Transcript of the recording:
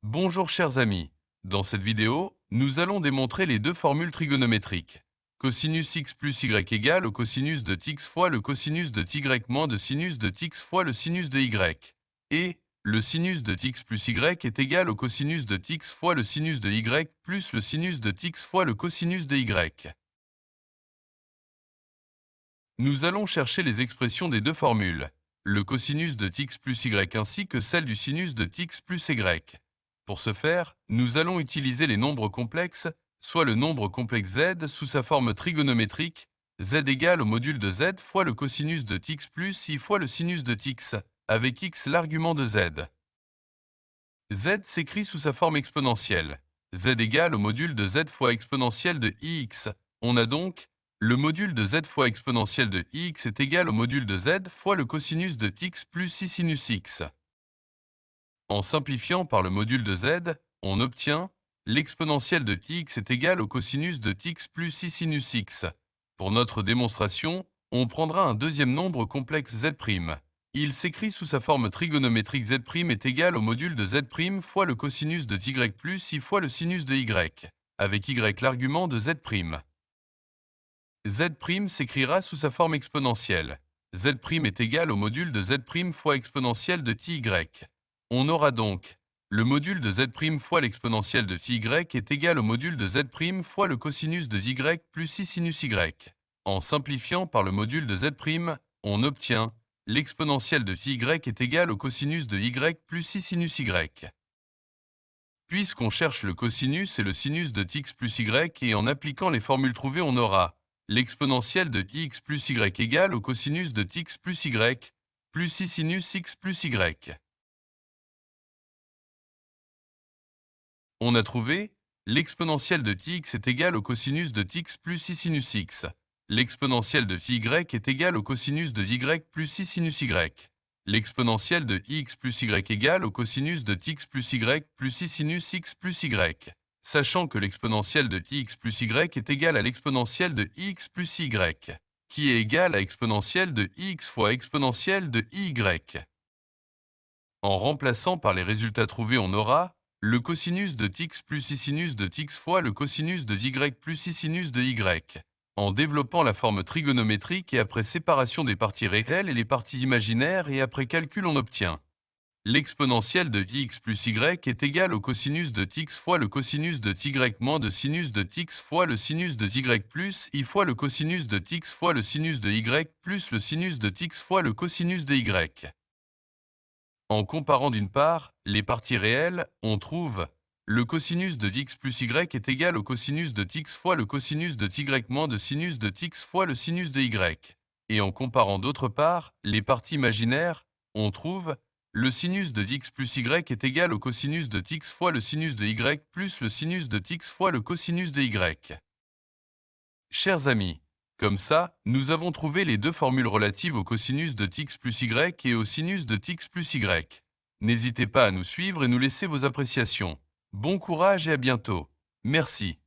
Bonjour chers amis, dans cette vidéo, nous allons démontrer les deux formules trigonométriques. Cosinus x plus y égale au cosinus de x fois le cosinus de y moins de sinus de x fois le sinus de y. Et le sinus de x plus y est égal au cosinus de x fois le sinus de y plus le sinus de x fois le cosinus de y. Nous allons chercher les expressions des deux formules, le cosinus de x plus y ainsi que celle du sinus de x plus y. Pour ce faire, nous allons utiliser les nombres complexes, soit le nombre complexe z sous sa forme trigonométrique, z égale au module de z fois le cosinus de x plus i fois le sinus de x, avec x l'argument de z. Z s'écrit sous sa forme exponentielle. Z égale au module de z fois exponentielle de ix. On a donc le module de z fois exponentielle de ix est égal au module de z fois le cosinus de x plus i sinus x. En simplifiant par le module de z, on obtient l'exponentielle de x est égale au cosinus de x plus i sinus x. Pour notre démonstration, on prendra un deuxième nombre complexe z'. Il s'écrit sous sa forme trigonométrique z' est égal au module de z' fois le cosinus de y plus i fois le sinus de y, avec y l'argument de z'. Z' s'écrira sous sa forme exponentielle. Z' est égal au module de z' fois exponentielle de ty. On aura donc le module de z' fois l'exponentielle de ty est égal au module de z' fois le cosinus de y plus i sinus y. En simplifiant par le module de z', on obtient l'exponentielle de ty est égale au cosinus de y plus i sinus y. Puisqu'on cherche le cosinus et le sinus de x plus y et en appliquant les formules trouvées, on aura l'exponentielle de x plus y égale au cosinus de x plus y plus i sinus x plus y. On a trouvé l'exponentielle de x est égale au cosinus de x plus i sinus x. L'exponentielle de y est égale au cosinus de y plus i sinus y. L'exponentielle de x plus y égale au cosinus de x plus y plus i sinus x plus y. Sachant que l'exponentielle de x plus y est égale à l'exponentielle de x plus y, qui est égale à exponentielle de x fois exponentielle de y. En remplaçant par les résultats trouvés, on aura le cosinus de x plus i sinus de x fois le cosinus de y plus i sinus de y. En développant la forme trigonométrique et après séparation des parties réelles et les parties imaginaires et après calcul, on obtient l'exponentielle de x plus y est égale au cosinus de x fois le cosinus de y moins de sinus de x fois le sinus de y plus i fois le cosinus de x fois le sinus de y plus le sinus de x fois le cosinus de y. En comparant d'une part les parties réelles, on trouve le cosinus de x plus y est égal au cosinus de x fois le cosinus de y moins de sinus de x fois le sinus de y. Et en comparant d'autre part les parties imaginaires, on trouve le sinus de x plus y est égal au cosinus de x fois le sinus de y plus le sinus de x fois le cosinus de y. Chers amis, comme ça, nous avons trouvé les deux formules relatives au cosinus de x plus y et au sinus de x plus y. N'hésitez pas à nous suivre et nous laisser vos appréciations. Bon courage et à bientôt. Merci.